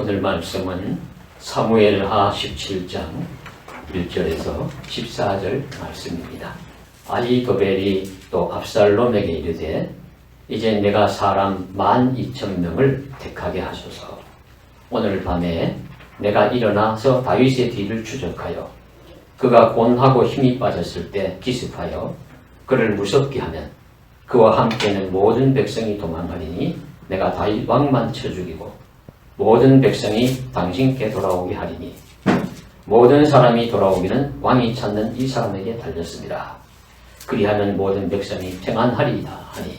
오늘 말씀은 사무엘하 17장 1절에서 14절 말씀입니다. 아히도벨이 또 압살롬에게 이르되 이제 내가 사람 12,000명을 택하게 하소서. 오늘 밤에 내가 일어나서 다윗의 뒤를 추적하여 그가 곤하고 힘이 빠졌을 때 기습하여 그를 무섭게 하면 그와 함께는 모든 백성이 도망하리니 내가 다윗 왕만 쳐 죽이고 모든 백성이 당신께 돌아오게 하리니 모든 사람이 돌아오기는 왕이 찾는 이 사람에게 달렸습니다. 그리하면 모든 백성이 평안하리이다 하니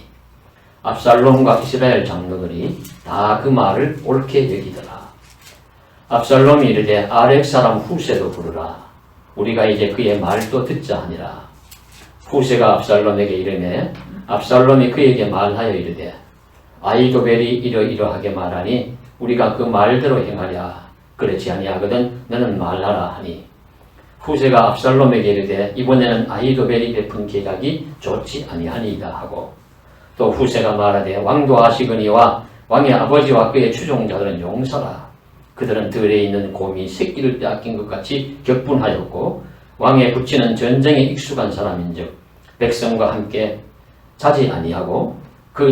압살롬과 이스라엘 장로들이 다 그 말을 옳게 여기더라. 압살롬이 이르되 아렉 사람 후세도 부르라. 우리가 이제 그의 말도 듣자 하니라. 후세가 압살롬에게 이르매 압살롬이 그에게 말하여 이르되 아히도벨이 이러이러하게 말하니 우리가 그 말대로 행하랴. 그렇지 아니하거든 너는 말하라 하니 후세가 압살롬에게 이르되 이번에는 아히도벨이 베푼 계략이 좋지 아니하니이다 하고 또 후세가 말하되 왕도 아시거니와 왕의 아버지와 그의 추종자들은 용사라. 그들은 들에 있는 곰이 새끼를 빼앗긴 것 같이 격분하였고 왕의 붙이는 전쟁에 익숙한 사람인즉 백성과 함께 자지 아니하고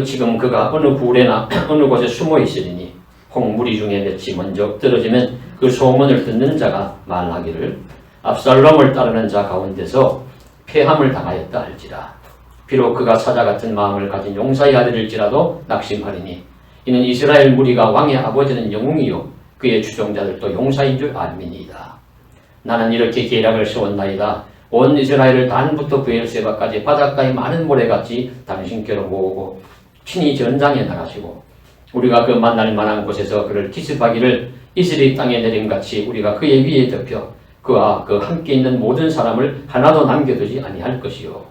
지금 그가 어느 굴에나 어느 곳에 숨어 있으리니 홍무리 중에 볕이 먼저 엎드러지면 그 소문을 듣는 자가 말하기를 압살롬을 따르는 자 가운데서 패함을 당하였다 할지라. 비록 그가 사자 같은 마음을 가진 용사의 아들일지라도 낙심하리니 이는 이스라엘 무리가 왕의 아버지는 영웅이요 그의 추종자들도 용사인 줄 알미니이다. 나는 이렇게 계략을 세웠나이다. 온 이스라엘을 단부터 브엘세바까지 바닷가의 많은 모래같이 당신께로 모으고 친히 전장에 나가시고 우리가 그 만날 만한 곳에서 그를 기습하기를 이스라엘 땅에 내림같이 우리가 그의 위에 덮여 그와 그 함께 있는 모든 사람을 하나도 남겨두지 아니할 것이요.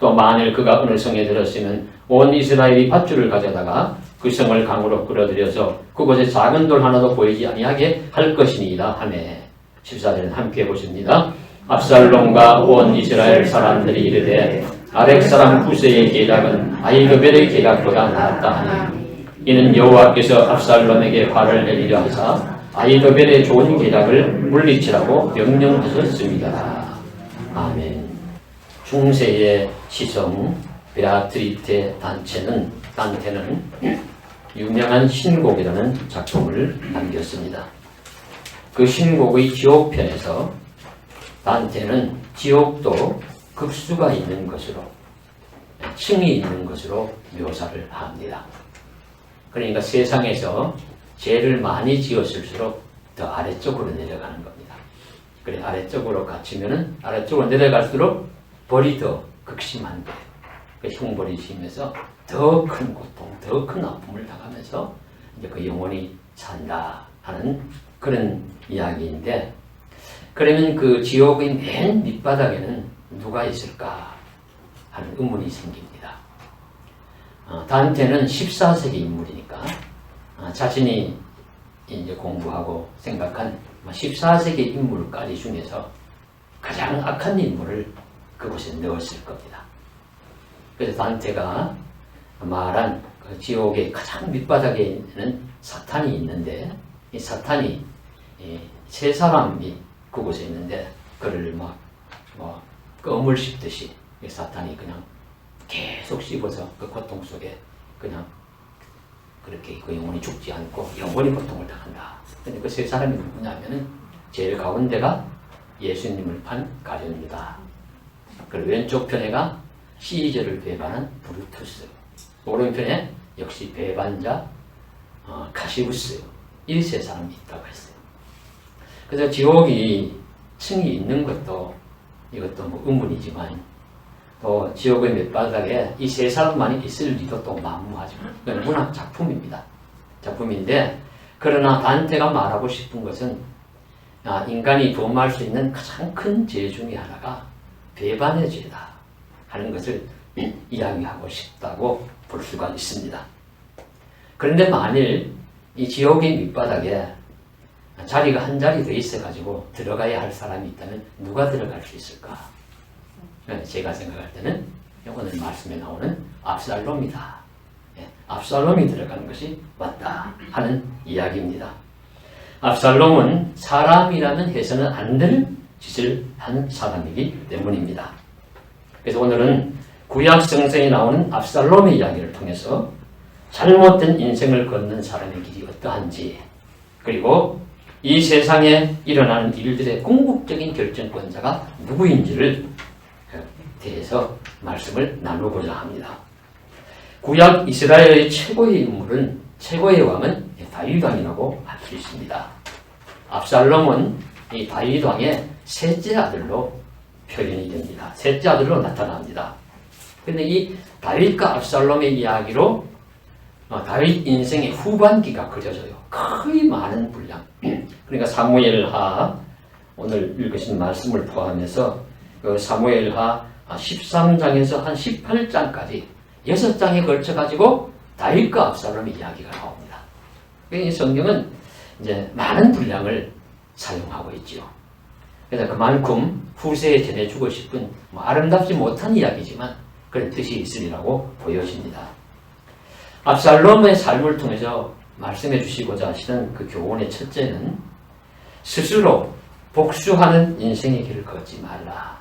또 만일 그가 어느 성에 들었으면 온 이스라엘이 밧줄을 가져다가 그 성을 강으로 끌어들여서 그곳에 작은 돌 하나도 보이지 아니하게 할 것이니이다 하매 14절은 함께 해보십니다. 압살롬과 온 이스라엘 사람들이 이르되 아렉 사람 후세의 계략은 아히도벨의 계략보다 낫다 하니 이는 여호와께서 압살롬에게 화를 내리려 하사 아히도벨의 좋은 계략을 물리치라고 명령하셨습니다. 아멘. 중세의 시성 베아트리테 단테는 유명한 신곡이라는 작품을 남겼습니다. 그 신곡의 지옥편에서 단테는 지옥도 극수가 있는 것으로 층이 있는 것으로 묘사를 합니다. 그러니까 세상에서 죄를 많이 지었을수록 더 아래쪽으로 내려가는 겁니다. 그래 아래쪽으로 갇히면은 아래쪽으로 내려갈수록 벌이 더 극심한 거예요. 그 형벌이 심해서 더 큰 고통, 더 큰 아픔을 당하면서 이제 그 영혼이 산다 하는 그런 이야기인데, 그러면 그 지옥의 맨 밑바닥에는 누가 있을까 하는 의문이 생깁니다. 단테는 14세기 인물이니까 자신이 이제 공부하고 생각한 14세기 인물까지 중에서 가장 악한 인물을 그곳에 넣었을 겁니다. 그래서 단테가 말한 그 지옥의 가장 밑바닥에는 사탄이 있는데 이 사탄이 세 사람이 그곳에 있는데 그를 껌을 씹듯이 사탄이 그냥 계속 씹어서 그 고통 속에 그냥 그렇게 그 영혼이 죽지 않고 영원히 고통을 당한다. 근데 그 세 사람이 누구냐면은 제일 가운데가 예수님을 판 가룟유다. 그리고 왼쪽 편에가 시저를 배반한 브루투스, 오른편에 역시 배반자 카시우스, 이 세 사람이 있다고 했어요. 그래서 지옥이 층이 있는 것도 이것도 뭐 의문이지만 또 지옥의 밑바닥에 이 세 사람만이 있을 리도 또 만무하죠. 이건 문학 작품입니다. 작품인데 그러나 단테가 말하고 싶은 것은 인간이 범할 수 있는 가장 큰 죄 중에 하나가 배반의 죄다 하는 것을 이야기하고 싶다고 볼 수가 있습니다. 그런데 만일 이 지옥의 밑바닥에 자리가 한 자리 더 있어가지고 들어가야 할 사람이 있다면 누가 들어갈 수 있을까? 제가 생각할 때는 오늘 말씀에 나오는 압살롬이다. 압살롬이 들어가는 것이 맞다 하는 이야기입니다. 압살롬은 사람이라면 해서는 안 될 짓을 한 사람이기 때문입니다. 그래서 오늘은 구약 성경에 나오는 압살롬의 이야기를 통해서 잘못된 인생을 걷는 사람의 길이 어떠한지, 그리고 이 세상에 일어나는 일들의 궁극적인 결정권자가 누구인지를 대해서 말씀을 나누고자 합니다. 구약 이스라엘의 최고의 인물은, 최고의 왕은 다윗 왕이라고 할 수 있습니다. 압살롬은 이 다윗 왕의 셋째 아들로 표현이 됩니다. 셋째 아들로 나타납니다. 그런데 이 다윗과 압살롬의 이야기로 다윗 인생의 후반기가 그려져요. 거의 많은 분량. 그러니까 사무엘하, 오늘 읽으신 말씀을 포함해서 그 사무엘하 13장에서 한 18장까지 6장에 걸쳐가지고 다윗과 압살롬의 이야기가 나옵니다. 이 성경은 이제 많은 분량을 사용하고 있지요. 그래서 그만큼 후세에 전해주고 싶은 아름답지 못한 이야기지만 그런 뜻이 있으리라고 보여집니다. 압살롬의 삶을 통해서 말씀해 주시고자 하시는 그 교훈의 첫째는 스스로 복수하는 인생의 길을 걷지 말라.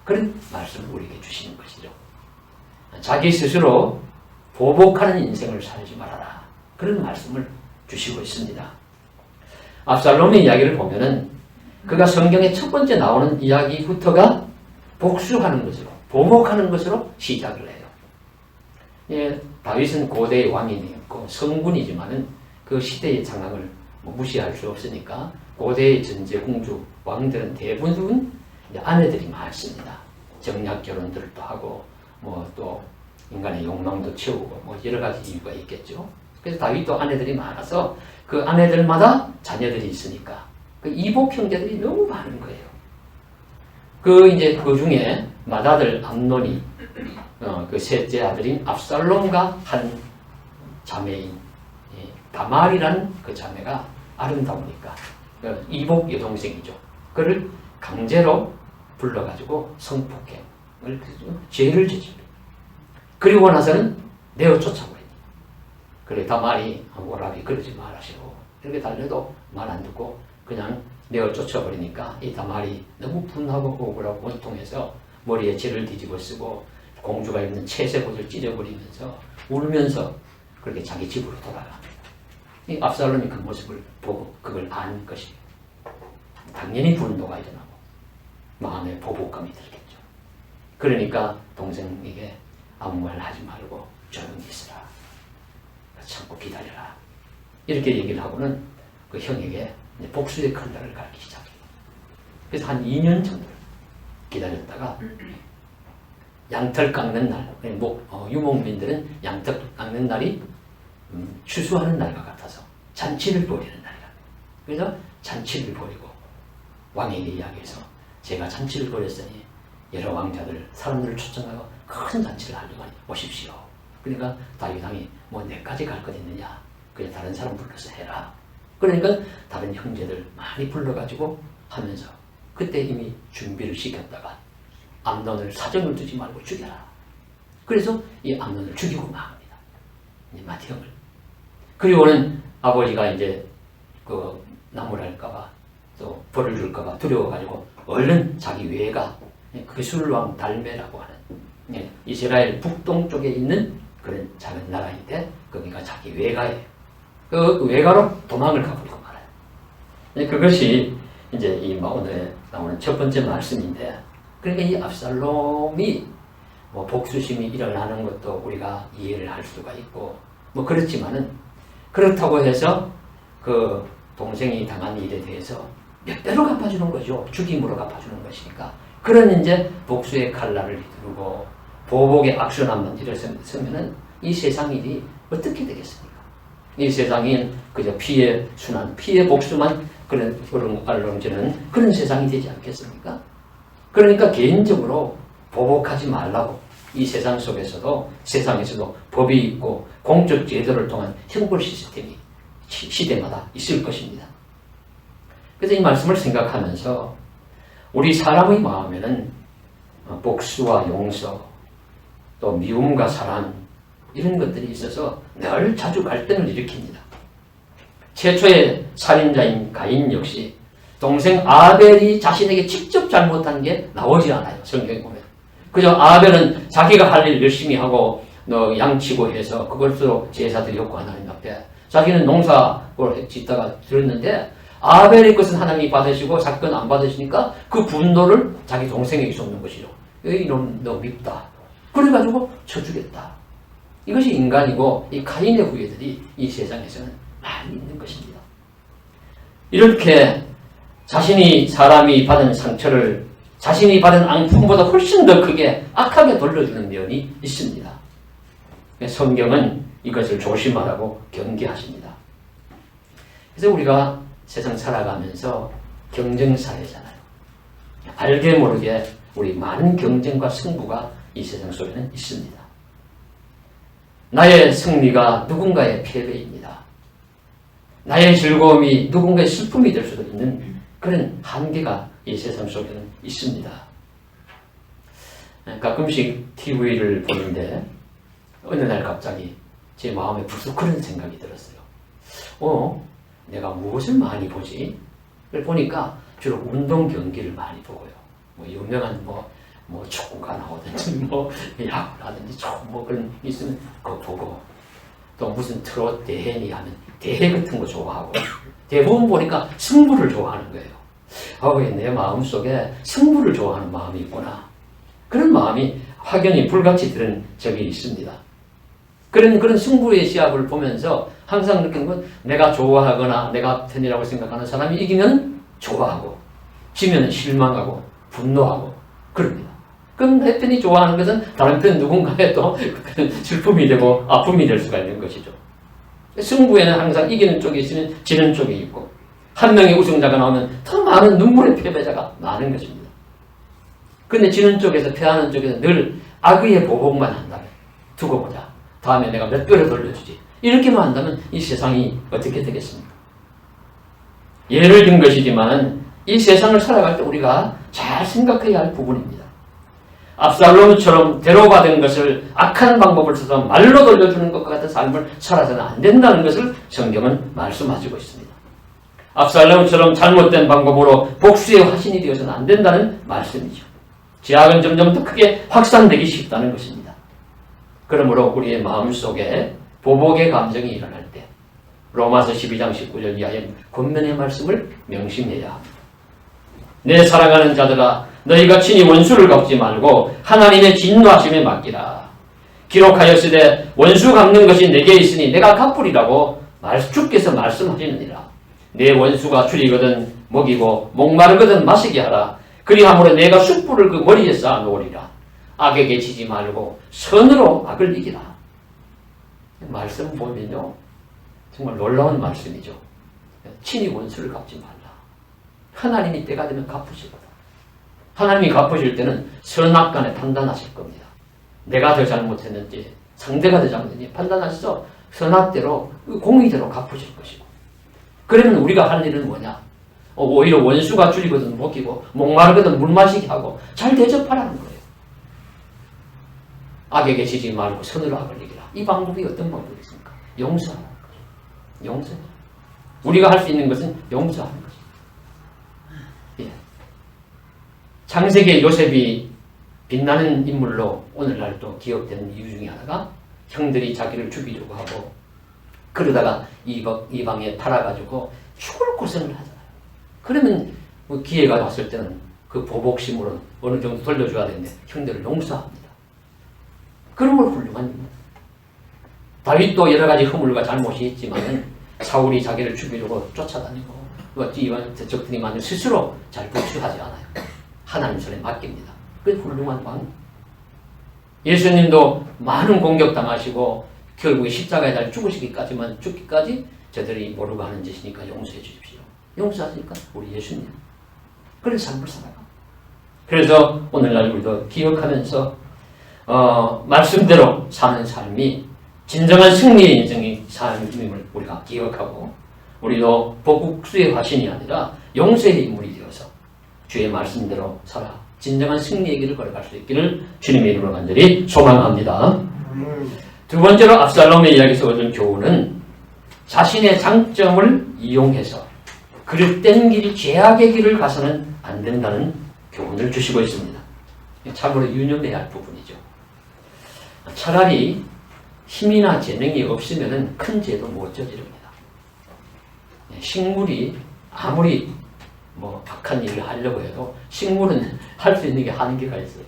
그런 말씀을 우리에게 주시는 것이죠. 자기 스스로 보복하는 인생을 살지 말아라. 그런 말씀을 주시고 있습니다. 압살롬의 이야기를 보면은 그가 성경에 첫 번째 나오는 이야기부터가 복수하는 것으로, 보복하는 것으로 시작을 해요. 예, 다윗은 고대의 왕이었고 성군이지만은 그 시대의 상황을 무시할 수 없으니까 고대의 전제 공주 왕들은 대부분 아내들이 많습니다. 정략 결혼들도 하고 또 인간의 욕망도 채우고 여러 가지 이유가 있겠죠. 그래서 다윗도 아내들이 많아서 그 아내들마다 자녀들이 있으니까 그 이복 형제들이 너무 많은 거예요. 그 중에 맏아들 암논이 그 셋째 아들인 압살롬과 한 자매인 다말이라는 그 자매가 아름다우니까 이복 여동생이죠. 그를 강제로 불러가지고 성폭행을 죄를 저집니다. 그리고 나서는 내어 쫓아버립니다. 그래 다말이 오라비 그러지 말으시고 이렇게 달려도 말 안 듣고 그냥 내어 쫓아버리니까 이 다말이 너무 분하고 억울하고 원통해서 머리에 재를 뒤집어 쓰고 공주가 입는 채색옷을 찢어버리면서 울면서 그렇게 자기 집으로 돌아갑니다. 이 압살롬이 그 모습을 보고 그걸 안 것이 당연히 분노가 일어나고 마음에 보복감이 들겠죠. 그러니까 동생에게 아무 말 하지 말고 조용히 있으라. 참고 기다려라. 이렇게 얘기를 하고는 그 형에게 복수의 칼날을 갈기 시작해요. 그래서 한 2년 정도 기다렸다가 양털 깎는 날, 유목민들은 양털 깎는 날이 추수하는 날과 같아서 잔치를 벌이는 날이라. 그래서 잔치를 벌이고 왕에게 이야기해서 제가 잔치를 벌였으니 여러 왕자들, 사람들을 초청하고 큰 잔치를 하려고 오십시오. 그러니까 다윗 왕이 내까지 갈 것 있느냐? 그냥 다른 사람 불러서 해라. 그러니까 다른 형제들 많이 불러가지고 하면서 그때 이미 준비를 시켰다가 암논을 사정을 두지 말고 죽여라. 그래서 이 암논을 죽이고 맙니다. 맏형을. 그리고는 아버지가 이제 그 나무랄까봐 또 벌을 줄까봐 두려워가지고 얼른 자기 외가 그술왕 달메라고 하는 이스라엘 북동쪽에 있는 그런 작은 나라인데 거기가 자기 외가예요. 그 외가로 도망을 가버리고 말아요. 그것이 이제 이 오늘 나오는 첫 번째 말씀인데, 그러니까 이 압살롬이 복수심이 일어나는 것도 우리가 이해를 할 수가 있고 그렇지만은 그렇다고 해서 그 동생이 당한 일에 대해서 몇 배로 갚아주는 거죠. 죽임으로 갚아주는 것이니까. 그런 이제 복수의 칼날을 휘두르고 보복의 악순환만 일어서면은 이 세상 일이 어떻게 되겠습니까? 이 세상이 그저 피해 순환, 피해 복수만 그런 알렁지는 그런 세상이 되지 않겠습니까? 그러니까 개인적으로 보복하지 말라고 이 세상 속에서도 세상에서도 법이 있고 공적 제도를 통한 형벌 시스템이 시대마다 있을 것입니다. 그래서 이 말씀을 생각하면서 우리 사람의 마음에는 복수와 용서 또 미움과 사랑 이런 것들이 있어서 늘 자주 갈등을 일으킵니다. 최초의 살인자인 가인 역시 동생 아벨이 자신에게 직접 잘못한 게 나오지 않아요. 성경에 보면. 그저 아벨은 자기가 할 일 열심히 하고 양치고 해서 그것으로 제사 드렸고 하나님 앞에 자기는 농사를 짓다가 들었는데 아벨의 것은 하나님이 받으시고 자기 건 안 받으시니까 그 분노를 자기 동생에게 쏟는 것이죠. 이놈 너 밉다. 그래가지고 쳐주겠다. 이것이 인간이고 이 가인의 후예들이 이 세상에서는 많이 있는 것입니다. 이렇게 자신이 사람이 받은 상처를 자신이 받은 앙품보다 훨씬 더 크게 악하게 돌려주는 면이 있습니다. 성경은 이것을 조심하라고 경계하십니다. 그래서 우리가 세상 살아가면서 경쟁사회잖아요. 알게 모르게 우리 많은 경쟁과 승부가 이 세상 속에는 있습니다. 나의 승리가 누군가의 패배입니다. 나의 즐거움이 누군가의 슬픔이 될 수도 있는 그런 한계가 이 세상 속에는 있습니다. 가끔씩 TV를 보는데 어느 날 갑자기 제 마음에 불쑥 그런 생각이 들었어요. 내가 무엇을 많이 보지? 그걸 보니까 주로 운동 경기를 많이 보고요. 유명한 축구가 나오든지 야구라든지 그런 게 있으면 그거 보고 또 무슨 트롯 대회니 하면 대회 같은 거 좋아하고 대부분 보니까 승부를 좋아하는 거예요. 내 마음속에 승부를 좋아하는 마음이 있구나. 그런 마음이 확연히 불같이 들은 적이 있습니다. 그런 승부의 시합을 보면서 항상 느끼는 건 내가 좋아하거나 내가 편이라고 생각하는 사람이 이기면 좋아하고 지면 실망하고 분노하고 그럽니다. 그럼 내 편이 좋아하는 것은 다른 편 누군가의 또 슬픔이 되고 아픔이 될 수가 있는 것이죠. 승부에는 항상 이기는 쪽이 있으면 지는 쪽이 있고 한 명의 우승자가 나오면 더 많은 눈물의 패배자가 많은 것입니다. 그런데 지는 쪽에서 패하는 쪽에서 늘 악의의 보복만 한다면 두고 보자. 다음에 내가 몇 배로 돌려주지. 이렇게만 한다면 이 세상이 어떻게 되겠습니까? 예를 든 것이지만 이 세상을 살아갈 때 우리가 잘 생각해야 할 부분입니다. 압살롬처럼 대로받은 것을 악한 방법을 써서 말로 돌려주는 것과 같은 삶을 살아서는 안 된다는 것을 성경은 말씀하시고 있습니다. 압살롬처럼 잘못된 방법으로 복수의 화신이 되어서는 안 된다는 말씀이죠. 죄악은 점점 더 크게 확산되기 쉽다는 것입니다. 그러므로 우리의 마음속에 보복의 감정이 일어날 때 로마서 12장 19절 이하의 권면의 말씀을 명심해야 합니다. 내 사랑하는 자들아 너희가 친히 원수를 갚지 말고 하나님의 진노하심에 맡기라. 기록하였으되 원수 갚는 것이 내게 있으니 내가 갚으리라고 주께서 말씀하시느니라. 내 원수가 줄이거든 먹이고 목마르거든 마시게 하라. 그리함으로 내가 숯불을 그 머리에 쌓아 놓으리라. 악에게 지지 말고 선으로 악을 이기라. 말씀 보면요 정말 놀라운 말씀이죠. 친히 원수를 갚지 말라. 하나님이 때가 되면 갚으시거든. 하나님이 갚으실 때는 선악간에 판단하실 겁니다. 내가 더 잘못했는지 상대가 더 잘못했는지 판단하셔서 선악대로 공의대로 갚으실 것이고 그러면 우리가 할 일은 뭐냐? 오히려 원수가 줄이거든 먹이고 목마르거든 물 마시게 하고 잘 대접하라는 거예요. 악에게 지지 말고 선으로 악을 이기라. 이 방법이 어떤 방법이 있습니까? 용서하는 거죠. 용서. 우리가 할 수 있는 것은 용서하는 거죠. 예. 창세기의 요셉이 빛나는 인물로 오늘날 또 기억되는 이유 중에 하나가 형들이 자기를 죽이려고 하고 그러다가 이방에 팔아가지고 죽을 고생을 하잖아요. 그러면 기회가 왔을 때는 그 보복심으로 어느 정도 돌려줘야 되는데 형들을 용서합니다. 그런 걸 훌륭한 일입니다. 다윗도 여러 가지 허물과 잘못이 있지만 사울이 자기를 죽이려고 쫓아다니고 적들이 많은 스스로 잘 복수하지 않아요. 하나님 손에 맡깁니다. 그게 훌륭한 왕. 예수님도 많은 공격당하시고 결국에 십자가에 달 죽기까지 저들이 모르고 하는 짓이니까 용서해 주십시오. 용서하시니까 우리 예수님. 그래서 삶을 살아가. 그래서 오늘날 우리도 기억하면서 말씀대로 사는 삶이 진정한 승리의 인생의 삶임을 우리가 기억하고 우리도 복수의 화신이 아니라 용서의 인물이 되어서 주의 말씀대로 살아 진정한 승리의 길을 걸어갈 수 있기를 주님의 이름으로 간절히 소망합니다. 두 번째로 압살롬의 이야기에서 얻은 교훈은 자신의 장점을 이용해서 그릇된 길, 죄악의 길을 가서는 안 된다는 교훈을 주시고 있습니다. 참으로 유념해야 할 부분이죠. 차라리 힘이나 재능이 없으면 큰 죄도 못 저지릅니다. 식물이 아무리 악한 일을 하려고 해도 식물은 할 수 있는 게 한계가 있어요.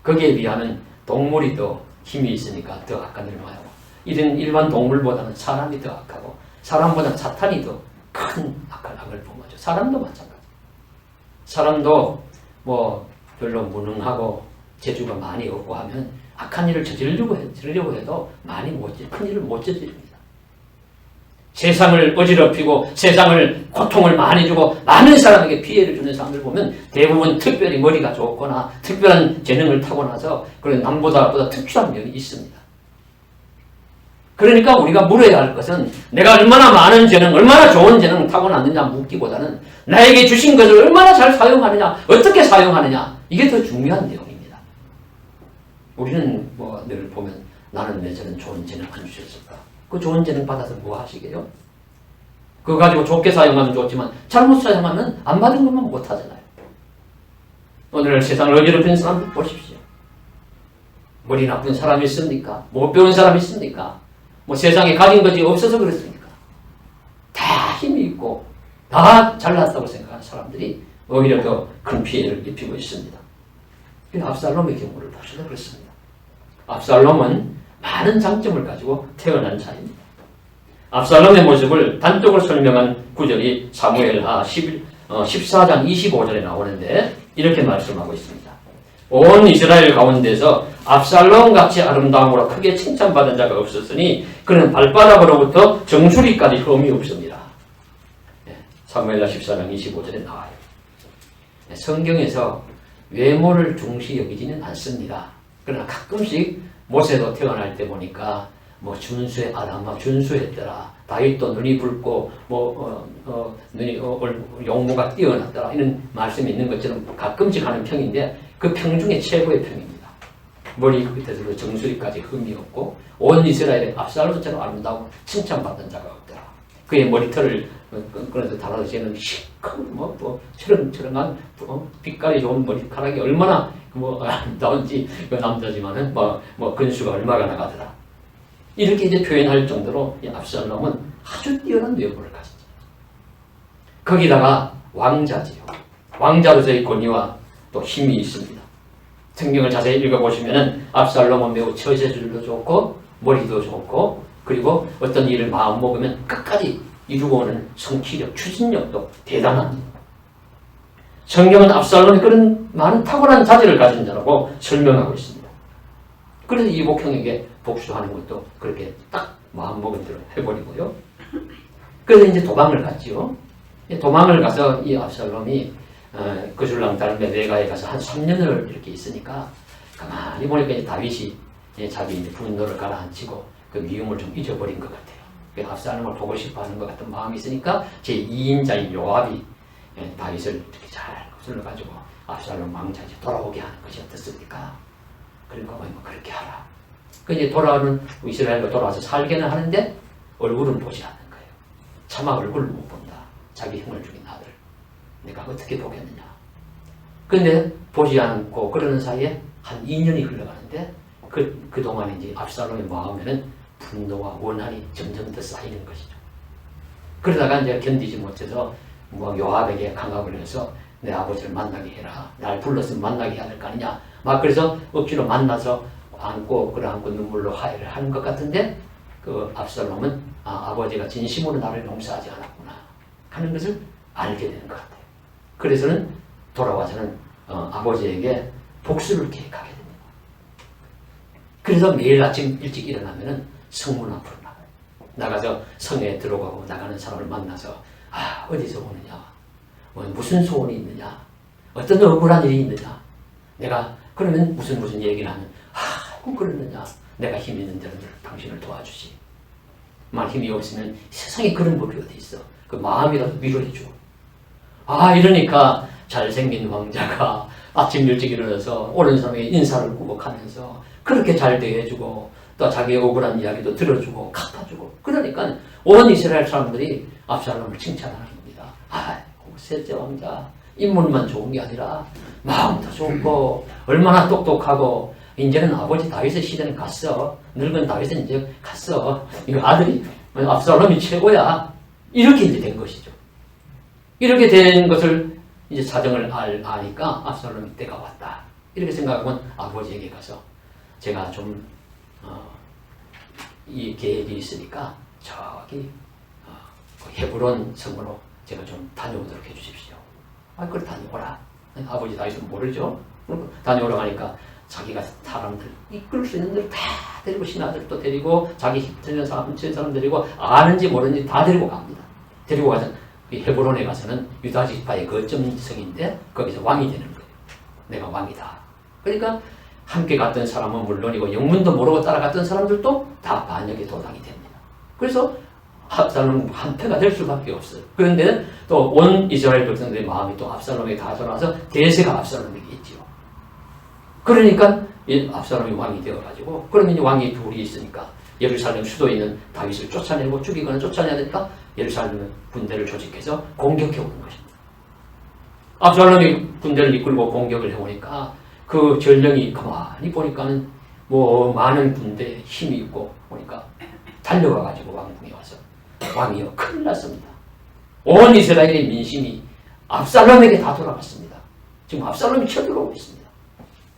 거기에 비하면 동물이 더 힘이 있으니까 더 악한 일을 많이 하고, 이런 일반 동물보다는 사람이 더 악하고, 사람보다는 사탄이 더 큰 악을 범하죠. 사람도 마찬가지. 사람도 별로 무능하고 재주가 많이 없고 하면 악한 일을 저지르려고 해도 큰 일을 못 저지릅니다. 세상을 어지럽히고 세상을 고통을 많이 주고 많은 사람에게 피해를 주는 사람들 보면 대부분 특별히 머리가 좋거나 특별한 재능을 타고나서 그런 남보다 특출한 면이 있습니다. 그러니까 우리가 물어야 할 것은 내가 얼마나 많은 재능, 얼마나 좋은 재능을 타고났느냐 묻기보다는 나에게 주신 것을 얼마나 잘 사용하느냐, 어떻게 사용하느냐, 이게 더 중요한 내용입니다. 우리는 늘 보면 나는 왜 저런 좋은 재능 안 주셨을까? 그 좋은 재능 받아서 뭐 하시게요? 그거 가지고 좋게 사용하면 좋지만 잘못 사용하면 안 받은 것만 못 하잖아요. 오늘 세상을 어지럽히는 사람 보십시오. 머리 나쁜 사람이 있습니까? 못 배운 사람이 있습니까? 세상에 가진 것이 없어서 그렇습니까? 다 힘이 있고 다 잘났다고 생각하는 사람들이 오히려 더 큰 피해를 입히고 있습니다. 압살롬의 경우를 보셔도 그렇습니다. 압살롬은 많은 장점을 가지고 태어난 자입니다. 압살롬의 모습을 단적으로 설명한 구절이 사무엘하 14장 25절에 나오는데 이렇게 말씀하고 있습니다. 온 이스라엘 가운데서 압살롬같이 아름다움으로 크게 칭찬받은 자가 없었으니 그는 발바닥으로부터 정수리까지 흠이 없습니다. 사무엘하 14장 25절에 나와요. 성경에서 외모를 중시 여기지는 않습니다. 그러나 가끔씩 모세도 태어날 때 보니까 준수했더라. 다윗도 눈이 붉고 용모가 뛰어났더라. 이런 말씀이 있는 것처럼 가끔씩 하는 평인데 그 평 중에 최고의 평입니다. 머리 끝에서 정수리까지 흠이 없고 온 이스라엘의 압살롬처럼 아름다운 칭찬받는 자가 없더라. 그의 머리털을 그래서 달아서 쟤는 시커먼 철렁철렁한 빛깔이 좋은 머리카락이 얼마나 아름다운지 그 남자지만은 근수가 얼마나 나가더라. 이렇게 이제 표현할 정도로 이 압살롬은 아주 뛰어난 외모를 가졌죠. 거기다가 왕자지요. 왕자로서의 권위와 또 힘이 있습니다. 성경을 자세히 읽어보시면은 압살롬은 매우 처세술도 좋고 머리도 좋고 그리고 어떤 일을 마음 먹으면 끝까지 이루고 오는 성취력, 추진력도 대단합니다. 성경은 압살롬이 그런 많은 탁월한 자질을 가진 자라고 설명하고 있습니다. 그래서 이복형에게 복수하는 것도 그렇게 딱 마음먹은 대로 해버리고요. 그래서 이제 도망을 갔지요. 도망을 가서 이 압살롬이 거줄랑 달매 내가에 가서 한 3년을 이렇게 있으니까 가만히 보니까 이제 다윗이 자기 이제 분노를 가라앉히고 그 미움을 좀 잊어버린 것 같아요. 압살롬을 보고 싶어하는 것 같은 마음이 있으니까 제 2인자인 요압이 다윗을 이렇게 잘 거슬러가지고 압살롬 왕자 이제 돌아오게 하는 것이 어떻습니까? 그러니까 그렇게 하라. 그 이제 돌아오는 이스라엘로 돌아와서 살게는 하는데 얼굴은 보지 않는 거예요. 차마 얼굴을 못 본다. 자기 형을 죽인 아들. 내가 어떻게 보겠느냐. 근데 보지 않고 그러는 사이에 한 2년이 흘러가는데 그동안 이제 압살롬의 마음에는 분노와 원한이 점점 더 쌓이는 것이죠. 그러다가 이제 견디지 못해서 요압에게 강압을 해서 내 아버지를 만나게 해라. 날 불렀으면 만나게 해야 될 거 아니냐. 그래서 억지로 만나서 안고 눈물로 화해를 하는 것 같은데 그 압살롬은 아버지가 진심으로 나를 용서하지 않았구나 하는 것을 알게 되는 것 같아요. 그래서는 돌아와서는 아버지에게 복수를 계획하게 됩니다. 그래서 매일 아침 일찍 일어나면은 성문 앞으로 나가서 성에 들어가고 나가는 사람을 만나서 어디서 오느냐, 무슨 소원이 있느냐, 어떤 억울한 일이 있느냐, 내가 그러면 무슨 얘기를 하면 그러느냐, 내가 힘 있는 데는 당신을 도와주지. 힘이 없으면 세상에 그런 법이 어디 있어. 그 마음이라도 위로해주고. 이러니까 잘생긴 왕자가 아침 일찍 일어나서 옳은 사람에게 인사를 구박하면서 그렇게 잘 대해주고 또 자기의 억울한 이야기도 들어주고 갚아주고 그러니까 온 이스라엘 사람들이 압살롬을 칭찬하는 겁니다. 아이고 셋째 왕자 인물만 좋은 게 아니라 마음도 좋고 얼마나 똑똑하고 이제는 아버지 다윗의 시대는 갔어. 늙은 다윗은 이제 갔어. 이거 아들이 압살롬이 최고야. 이렇게 이제 된 것이죠. 이렇게 된 것을 이제 사정을 아니까 압살롬이 때가 왔다. 이렇게 생각하면 아버지에게 가서 제가 좀 이 계획이 있으니까 저기 헤브론 성으로 제가 좀 다녀오도록 해주십시오. 그걸 다녀오라. 아버지 다윗은 모르죠. 다녀오라고 하니까 자기가 사람들 이끌 수 있는 데를 다 데리고 신하들도 데리고 자기 힘쓰는 사람 데리고 아는지 모르는지 다 데리고 갑니다. 데리고 가서 헤브론에 가서는 유다 지파의 거점성인데 거기서 왕이 되는 거예요. 내가 왕이다. 그러니까 함께 갔던 사람은 물론이고 영문도 모르고 따라갔던 사람들도 다 반역에 도당이 됩니다. 그래서 압살롬 한패가 될 수밖에 없어요. 그런데 또 온 이스라엘 백성들의 마음이 또 압살롬에게 다 돌아와서 대세가 압살롬에게 있지요. 그러니까 이 압살롬이 왕이 되어가지고 그러면 이제 왕이 둘이 있으니까 예루살렘 수도에 있는 다윗을 쫓아내고 죽이거나 쫓아내야 되니까 예루살렘 군대를 조직해서 공격해 오는 것입니다. 압살롬이 군대를 이끌고 공격을 해오니까 그 전령이 가만히 보니까는 뭐 많은 군대에 힘이 있고 보니까 달려가가지고 왕궁에 와서 왕이여 큰일 났습니다. 온 이스라엘의 민심이 압살롬에게 다 돌아갔습니다. 지금 압살롬이 쳐들어오고 있습니다.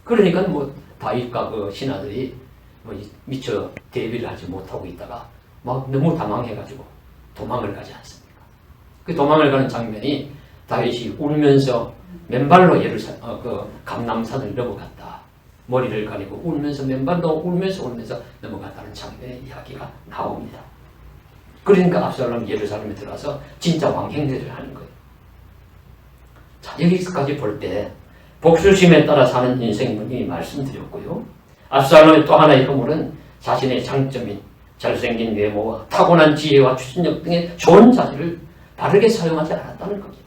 그러니까 뭐 다윗과 그 신하들이 뭐 미처 대비를 하지 못하고 있다가 막 너무 당황해가지고 도망을 가지 않습니까? 그 도망을 가는 장면이 다윗이 울면서 맨발로 그 감람산을 넘어갔다. 머리를 가리고 울면서 맨발로 울면서 넘어갔다는 장면의 이야기가 나옵니다. 그러니까 압살롬이 예루살렘에 들어와서 진짜 왕 행세를 하는 거예요. 자, 여기까지 볼 때 복수심에 따라 사는 인생을 이미 말씀드렸고요. 압살롬의 또 하나의 허물은 자신의 장점인 잘생긴 외모와 타고난 지혜와 추진력 등의 좋은 자질을 바르게 사용하지 않았다는 겁니다.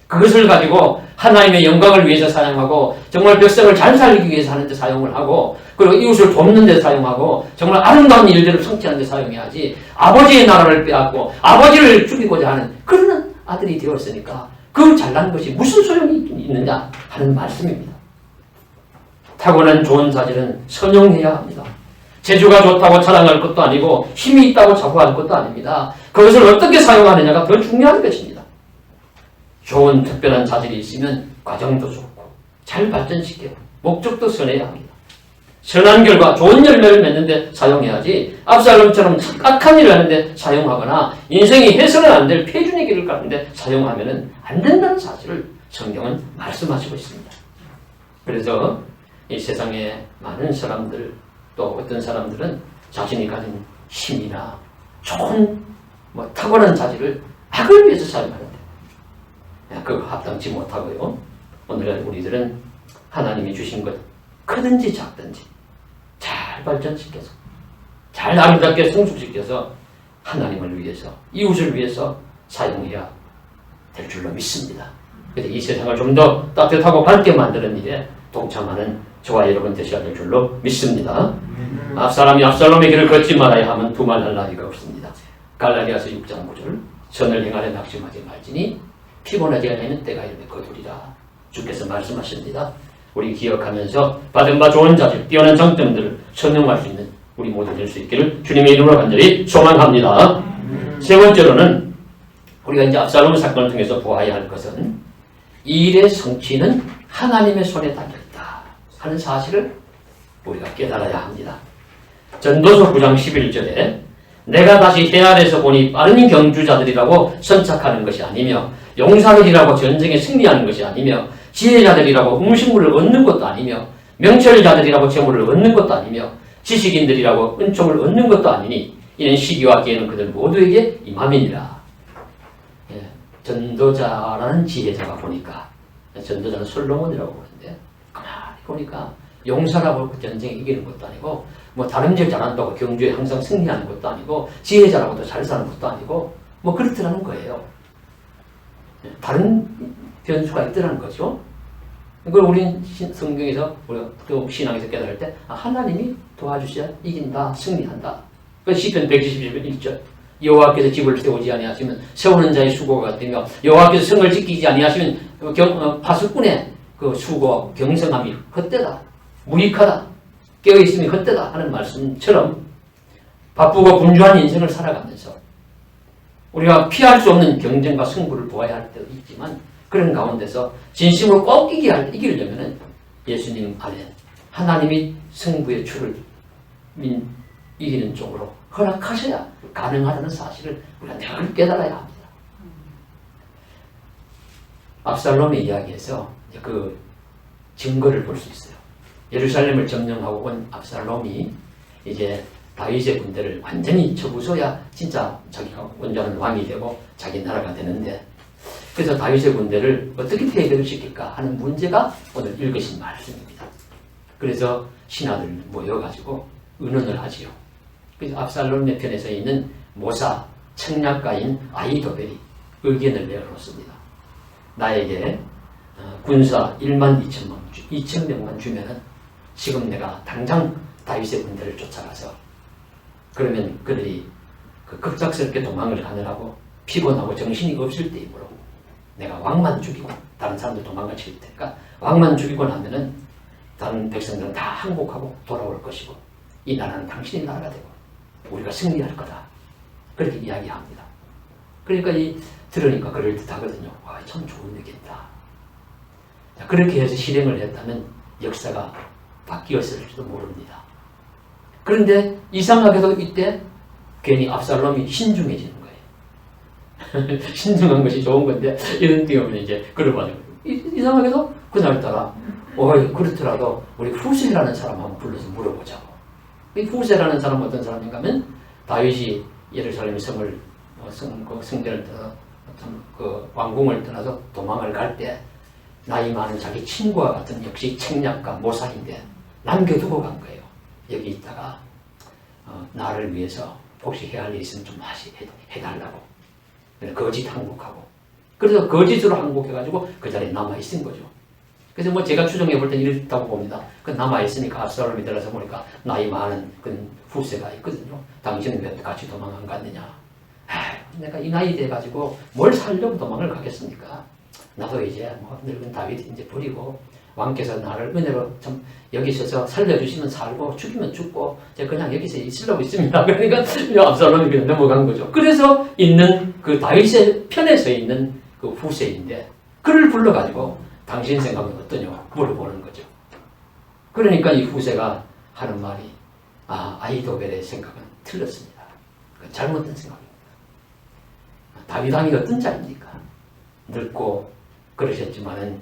그것을 가지고 하나님의 영광을 위해서 사용하고 정말 백성을 잘 살리기 위해서 하는 데 사용을 하고 그리고 이웃을 돕는 데 사용하고 정말 아름다운 일들을 성취하는 데 사용해야지 아버지의 나라를 빼앗고 아버지를 죽이고자 하는 그런 아들이 되었으니까 그 잘난 것이 무슨 소용이 있느냐 하는 말씀입니다. 타고난 좋은 자질은 선용해야 합니다. 재주가 좋다고 자랑할 것도 아니고 힘이 있다고 자부할 것도 아닙니다. 그것을 어떻게 사용하느냐가 더 중요한 것입니다. 좋은 특별한 자질이 있으면 과정도 좋고 잘 발전시키고 목적도 선해야 합니다. 선한 결과 좋은 열매를 맺는 데 사용해야지 압살롬처럼 악한 일을 하는데 사용하거나 인생이 해서는 안 될 폐준의 길을 가는데 사용하면 안 된다는 사실을 성경은 말씀하시고 있습니다. 그래서 이 세상에 많은 사람들 또 어떤 사람들은 자신이 가진 힘이나 좋은 타고난 자질을 악을 위해서 사용하는데 그거 합당치 못하고요. 오늘 우리들은 하나님이 주신 것 크든지 작든지 잘 발전시켜서 잘 아름답게 성숙시켜서 하나님을 위해서 이웃을 위해서 사용해야 될 줄로 믿습니다. 그래서 이 세상을 좀 더 따뜻하고 밝게 만드는 일에 동참하는 저와 여러분 되셔야 될 줄로 믿습니다. 앞사람이 압살롬의 길을 걷지 말아야 하면 두말할 나위가 없습니다. 갈라디아서 6장 9절 선을 행하려 낙심하지 말지니 피곤하지 않으면 때가 이르면 거두리라. 주께서 말씀하십니다. 우리 기억하면서 받은 바 좋은 자질, 뛰어난 장점들을 선용할 수 있는 우리 모두 될 수 있기를 주님의 이름으로 간절히 소망합니다. 세 번째로는 우리가 이제 압살롬 사건을 통해서 보아야 할 것은 이 일의 성취는 하나님의 손에 달려있다 하는 사실을 우리가 깨달아야 합니다. 전도서 9장 11절에 내가 다시 해 아래서 보니 빠른 경주자들이라고 선착하는 것이 아니며 용사들이라고 전쟁에 승리하는 것이 아니며 지혜자들이라고 음식물을 얻는 것도 아니며 명철자들이라고 재물을 얻는 것도 아니며 지식인들이라고 은총을 얻는 것도 아니니 이는 시기와 기회는 그들 모두에게 임함이니라. 전도자라는 지혜자가 보니까 전도자는 솔로몬이라고 보는데 가만히 보니까 용사라고 전쟁에 이기는 것도 아니고 다른 일 잘한다고 경주에 항상 승리하는 것도 아니고 지혜자라고도 잘 사는 것도 아니고 그렇더라는 거예요. 다른 변수가 있더라는 거죠. 그걸 우린 성경에서 우리가 또 신앙에서 깨달을 때 하나님이 도와주셔야 이긴다, 승리한다. 그 시편 121편 1절 여호와께서 집을 세우지 아니하시면 세우는 자의 수고가 같으며 여호와께서 성을 지키지 아니하시면 파수꾼의 그 수고 경성함이 헛되다, 무익하다, 깨어있음이 헛되다 하는 말씀처럼 바쁘고 분주한 인생을 살아가면서 우리가 피할 수 없는 경쟁과 승부를 보아야 할 때도 있지만 그런 가운데서 진심으로 꼭 이기려면 예수님 안에 하나님이 승부의 추를 이기는 쪽으로 허락하셔야 가능하다는 사실을 우리가 늘 깨달아야 합니다. 압살롬의 이야기에서 그 증거를 볼 수 있어요. 예루살렘을 점령하고 온 압살롬이 이제 다윗의 군대를 완전히 쳐부숴야 진짜 자기가 온전한 왕이 되고 자기 나라가 되는데, 그래서 다윗의 군대를 어떻게 폐해를 시킬까 하는 문제가 오늘 읽으신 말씀입니다. 그래서 신하들 모여가지고 의논을 하지요. 그래서 압살롬의 편에 서 있는 모사, 책략가인 아히도벨이 의견을 내놓습니다. 나에게 군사 1만 2천 명만 주면은 지금 내가 당장 다윗의 군대를 쫓아가서, 그러면 그들이 그 급작스럽게 도망을 가느라고 피곤하고 정신이 없을 때이므로 내가 왕만 죽이고 다른 사람들 도망가 칠 테니까 왕만 죽이고 나면은 다른 백성들은 다 항복하고 돌아올 것이고 이 나라는 당신의 나라가 되고 우리가 승리할 거다. 그렇게 이야기합니다. 그러니까 들으니까 그럴듯하거든요. 와, 참 좋은 얘기다. 그렇게 해서 실행을 했다면 역사가 바뀌었을지도 모릅니다. 그런데 이상하게도 이때 괜히 압살롬이 신중해지는 거예요. 신중한 것이 좋은 건데 이런 때문에 이제 그러면 이상하게도 그날따라 그렇더라도 우리 후세라는 사람 한번 불러서 물어보자고. 이 후세라는 사람은 어떤 사람인가 하면 다윗이 예루살렘 성을 성전을 떠나 그 왕궁을 떠나서 도망을 갈 때 나이 많은 자기 친구와 같은 역시 책략가 모사인데 남겨두고 간 거예요. 여기 있다가 나를 위해서 혹시 해야 할 일 있으면 좀 해달라고. 거짓 항복하고. 그래서 거짓으로 항복해가지고 그 자리에 남아있은 거죠. 그래서 뭐 제가 추정해 볼 땐 이렇다고 봅니다. 그 남아있으니까 압살롬이 들어서 보니까 나이 많은 그 후세가 있거든요. 당신은 왜 같이 도망 안 갔느냐. 내가 이 나이 돼가지고 뭘 살려고 도망을 가겠습니까? 나도 이제 뭐 늙은 다윗 이제 버리고 왕께서 나를 은혜로 좀 여기 있어서 살려주시면 살고 죽이면 죽고 제가 그냥 여기서 있으려고 있습니다. 그러니까 압살롬이 그냥 넘어간 거죠. 그래서 있는 그 다윗의 편에 서 있는 그 후세인데 그를 불러가지고 당신 생각은 어떠냐 물어보는 거죠. 그러니까 이 후세가 하는 말이 아히도벨의 생각은 틀렸습니다. 잘못된 생각입니다. 다윗 왕이 어떤 자입니까? 늙고 그러셨지만은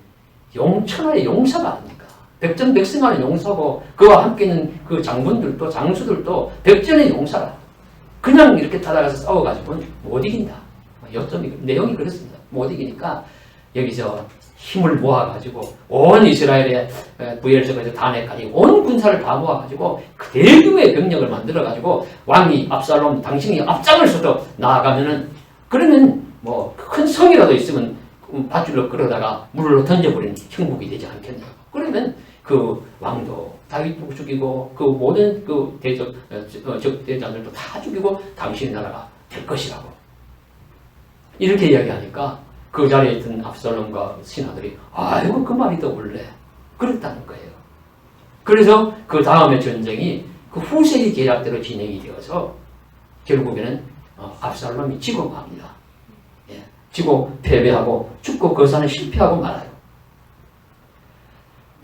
천하의 용사가 아닙니까? 백전백승하는 용사고 그와 함께 있는 그 장군들도 장수들도 백전의 용사라. 그냥 이렇게 따라가서 싸워가지고는 못 이긴다. 요점이 내용이 그렇습니다. 못 이기니까 여기서 힘을 모아가지고 온 이스라엘의 부엘세바에서 단에까지 온 군사를 다 모아가지고 그 대규모의 병력을 만들어가지고 왕이 압살롬 당신이 앞장을 서서 나아가면은 그러면 뭐 큰 성이라도 있으면 밧줄로 끌어다가 물로 던져버리는 형국이 되지 않겠냐. 그러면 그 왕도 다윗도 죽이고 그 모든 그 적대자들도 다 죽이고 당신의 나라가 될 것이라고. 이렇게 이야기하니까 그 자리에 있던 압살롬과 신하들이 아이고 그 말이 더 원래 그랬다는 거예요. 그래서 그 다음의 전쟁이 그 후세의 계략대로 진행이 되어서 결국에는 압살롬이 지고 맙니다. 지고 패배하고 죽고 거사는 실패하고 말아요.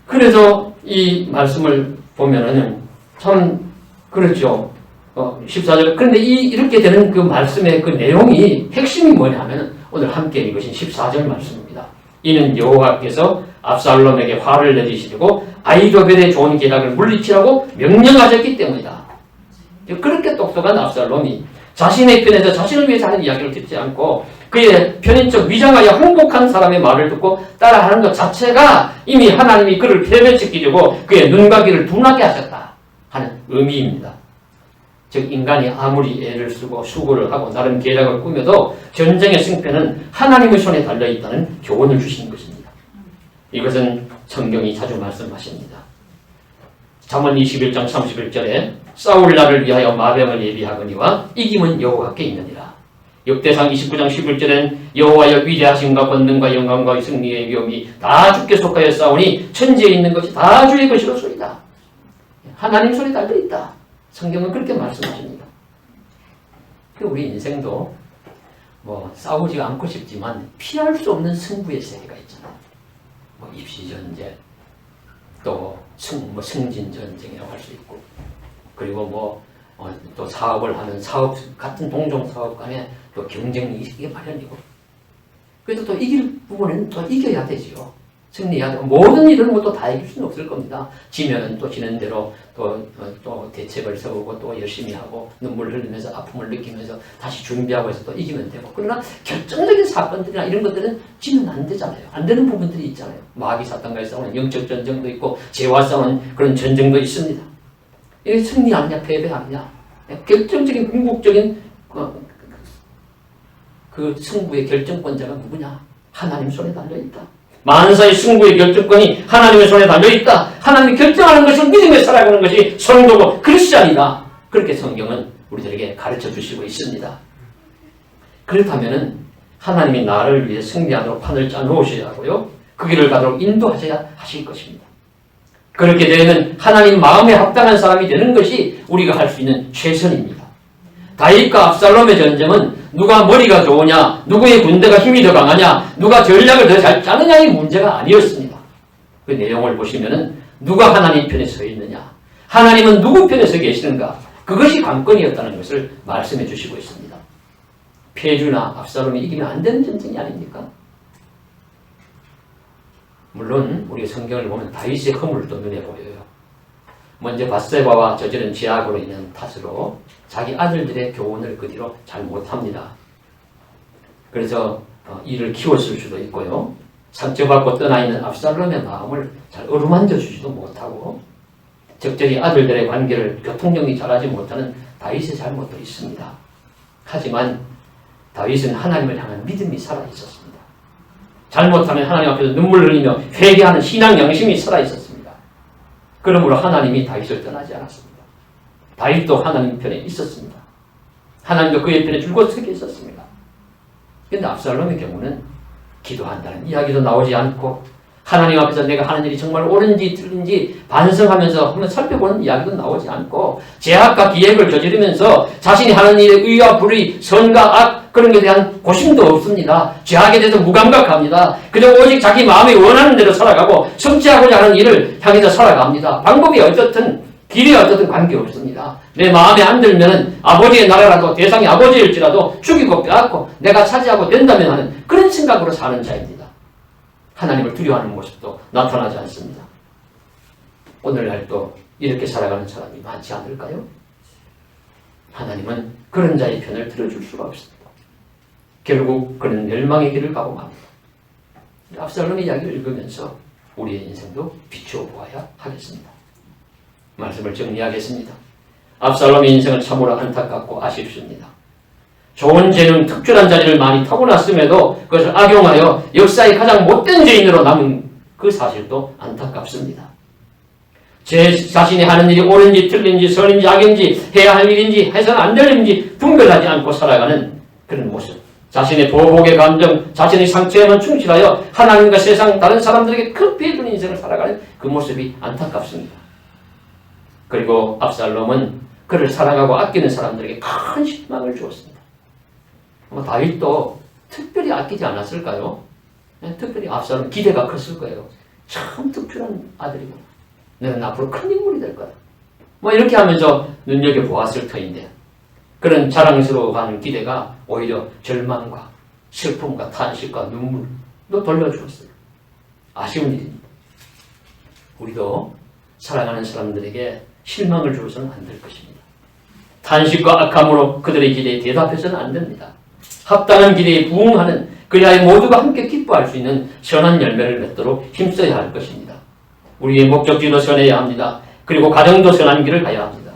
그래서 이 말씀을 보면은 참 그렇죠. 14절. 그런데 이렇게 되는 그 말씀의 그 내용이 핵심이 뭐냐면 오늘 함께 읽으신 14절 말씀입니다. 이는 여호와께서 압살롬에게 화를 내리시고 아히도벨의 좋은 계략을 물리치라고 명령하셨기 때문이다. 그렇게 똑똑한 압살롬이 자신의 편에서 자신을 위해서 하는 이야기를 듣지 않고 그의 편인적 위장하여 항복한 사람의 말을 듣고 따라하는 것 자체가 이미 하나님이 그를 패배시키려고 그의 눈과 귀를 둔하게 하셨다 하는 의미입니다. 즉 인간이 아무리 애를 쓰고 수고를 하고 나름 계략을 꾸며도 전쟁의 승패는 하나님의 손에 달려있다는 교훈을 주시는 것입니다. 이것은 성경이 자주 말씀하십니다. 잠언 21장 31절에 싸울 날을 위하여 마병을 예비하거니와 이김은 여호와께 있느니라. 역대상 29장 11절엔 여호와여 위대하심과 권능과 영광과 승리의 위엄이 다 주께 속하여 싸우니 천지에 있는 것이 다 주의 것이로소이다. 하나님 손에 달려있다. 성경은 그렇게 말씀하십니다. 우리 인생도 싸우지 않고 싶지만 피할 수 없는 승부의 세계가 있잖아요. 입시전쟁, 또 승진전쟁이라고 할 수 있고, 그리고 또 사업을 하는 같은 동종 사업 간에 또 경쟁이 있기 마련이고, 그래서 또 이길 부분은 또 이겨야 되지요. 승리해야 되고, 모든 일은 또 다 이길 수는 없을 겁니다. 지면은 또 지는 대로 또 대책을 세우고 또 열심히 하고 눈물 흘리면서 아픔을 느끼면서 다시 준비하고 해서 또 이기면 되고, 그러나 결정적인 사건들이나 이런 것들은 지면 안 되잖아요. 안 되는 부분들이 있잖아요. 마귀 사탄과의 싸우는 영적 전쟁도 있고 죄와 싸우는 그런 전쟁도 있습니다. 이게 승리하느냐 패배하느냐, 결정적인 궁극적인 그 승부의 결정권자가 누구냐? 하나님 손에 달려있다. 만사의 승부의 결정권이 하나님의 손에 달려있다. 하나님이 결정하는 것을 믿음에 살아가는 것이 성도고 크리스찬이다. 그렇게 성경은 우리들에게 가르쳐 주시고 있습니다. 그렇다면 하나님이 나를 위해 승리하도록 판을 짜놓으셔야 하고요, 그 길을 가도록 인도하셔야 하실 것입니다. 그렇게 되면 하나님 마음에 합당한 사람이 되는 것이 우리가 할 수 있는 최선입니다. 다윗과 압살롬의 전쟁은 누가 머리가 좋으냐, 누구의 군대가 힘이 더 강하냐, 누가 전략을 더 잘 짜느냐의 문제가 아니었습니다. 그 내용을 보시면은 누가 하나님 편에 서 있느냐, 하나님은 누구 편에 서 계시는가, 그것이 관건이었다는 것을 말씀해 주시고 있습니다. 페주나 압살롬이 이기면 안 되는 전쟁이 아닙니까? 물론 우리가 성경을 보면 다윗의 허물도 눈에 보여요. 먼저 밧세바와 저지른 죄악으로 인한 탓으로 자기 아들들의 교훈을 그 뒤로 잘 못합니다. 그래서 이를 키웠을 수도 있고요, 상처받고 떠나있는 압살롬의 마음을 잘 어루만져 주지도 못하고 적절히 아들들의 관계를 교통정리 잘하지 못하는 다윗의 잘못도 있습니다. 하지만 다윗은 하나님을 향한 믿음이 살아있었습니다. 잘못하면 하나님 앞에서 눈물 흘리며 회개하는 신앙 양심이 살아있었습니다. 그러므로 하나님이 다윗을 떠나지 않았습니다. 다윗도 하나님 편에 있었습니다. 하나님도 그의 편에 줄곧 서 있었습니다. 그런데 압살롬의 경우는 기도한다는 이야기도 나오지 않고, 하나님 앞에서 내가 하는 일이 정말 옳은지 틀린지 반성하면서 한번 살펴보는 이야기도 나오지 않고, 제약과 기획을 저지르면서 자신이 하는 일의 의와 불의, 선과 악, 그런 것에 대한 고심도 없습니다. 죄악에 대해서 무감각합니다. 그저 오직 자기 마음이 원하는 대로 살아가고 성취하고자 하는 일을 향해서 살아갑니다. 방법이 어떻든 길이 어떻든 관계없습니다. 내 마음에 안 들면 아버지의 나라라도 대상이 아버지일지라도 죽이고 빼앗고 내가 차지하고 된다면 하는 그런 생각으로 사는 자입니다. 하나님을 두려워하는 모습도 나타나지 않습니다. 오늘날도 이렇게 살아가는 사람이 많지 않을까요? 하나님은 그런 자의 편을 들어줄 수가 없습니다. 결국 그는 멸망의 길을 가고 맙니다. 압살롬의 이야기를 읽으면서 우리의 인생도 비추어 보아야 하겠습니다. 말씀을 정리하겠습니다. 압살롬의 인생은 참으로 안타깝고 아쉽습니다. 좋은 재능, 특출한 자리를 많이 타고났음에도 그것을 악용하여 역사의 가장 못된 죄인으로 남은 그 사실도 안타깝습니다. 제 자신이 하는 일이 옳은지 틀린지 선인지 악인지 해야 할 일인지 해서는 안 될 일인지 분별하지 않고 살아가는 그런 모습, 자신의 보복의 감정, 자신의 상처에만 충실하여 하나님과 세상 다른 사람들에게 큰 피해 주는 인생을 살아가는 그 모습이 안타깝습니다. 그리고 압살롬은 그를 사랑하고 아끼는 사람들에게 큰 실망을 주었습니다. 다윗도 특별히 아끼지 않았을까요? 특별히 압살롬 기대가 컸을 거예요. 참 특출한 아들이구나. 너는 앞으로 큰 인물이 될 거야. 이렇게 하면서 눈여겨보았을 터인데, 그런 자랑스러워하는 기대가 오히려 절망과 슬픔과 탄식과 눈물도 돌려주었어요. 아쉬운 일입니다. 우리도 살아가는 사람들에게 실망을 주어서는 안 될 것입니다. 탄식과 악함으로 그들의 기대에 대답해서는 안 됩니다. 합당한 기대에 부응하는 그리하여 모두가 함께 기뻐할 수 있는 선한 열매를 맺도록 힘써야 할 것입니다. 우리의 목적지도 선해야 합니다. 그리고 가정도 선한 길을 가야 합니다.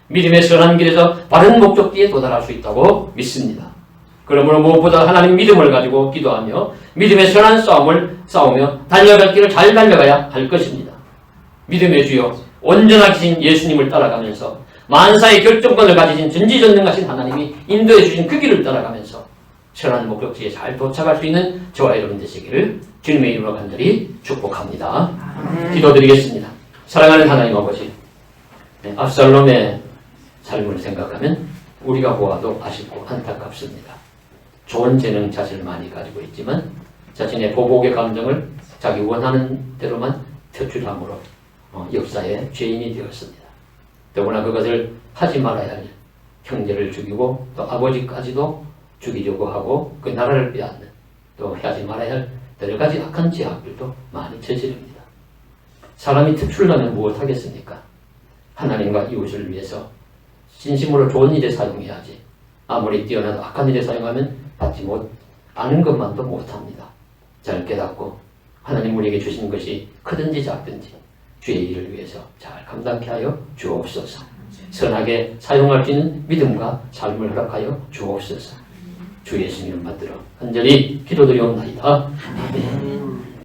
믿음의 선한 길에서 바른 목적지에 도달할 수 있다고 믿습니다. 그러므로 무엇보다 하나님 믿음을 가지고 기도하며 믿음의 선한 싸움을 싸우며 달려갈 길을 잘 달려가야 할 것입니다. 믿음의 주여 온전하신 예수님을 따라가면서 만사의 결정권을 가지신 전지전능하신 하나님이 인도해 주신 그 길을 따라가면서 선한 목적지에 잘 도착할 수 있는 저와 여러분 되시기를 주님의 이름으로 간절히 축복합니다. 기도드리겠습니다. 사랑하는 하나님 아버지, 압살롬의 삶을 생각하면 우리가 보아도 아쉽고 안타깝습니다. 좋은 재능 자질을 많이 가지고 있지만 자신의 보복의 감정을 자기 원하는 대로만 표출함으로 역사의 죄인이 되었습니다. 더구나 그것을 하지 말아야 할 형제를 죽이고 또 아버지까지도 죽이려고 하고 그 나라를 빼앗는 또 하지 말아야 할 여러 가지 악한 죄악들도 많이 저지릅니다. 사람이 특출나면 무엇하겠습니까? 하나님과 이웃을 위해서 진심으로 좋은 일에 사용해야지 아무리 뛰어나도 악한 일에 사용하면 받지 않은 것만도 못합니다. 잘 깨닫고 하나님 우리에게 주신 것이 크든지 작든지 주의 일을 위해서 잘 감당케 하여 주옵소서. 선하게 사용할 수 있는 믿음과 삶을 허락하여 주옵소서. 주 예수님 만들어 간절히 기도드리옵나이다.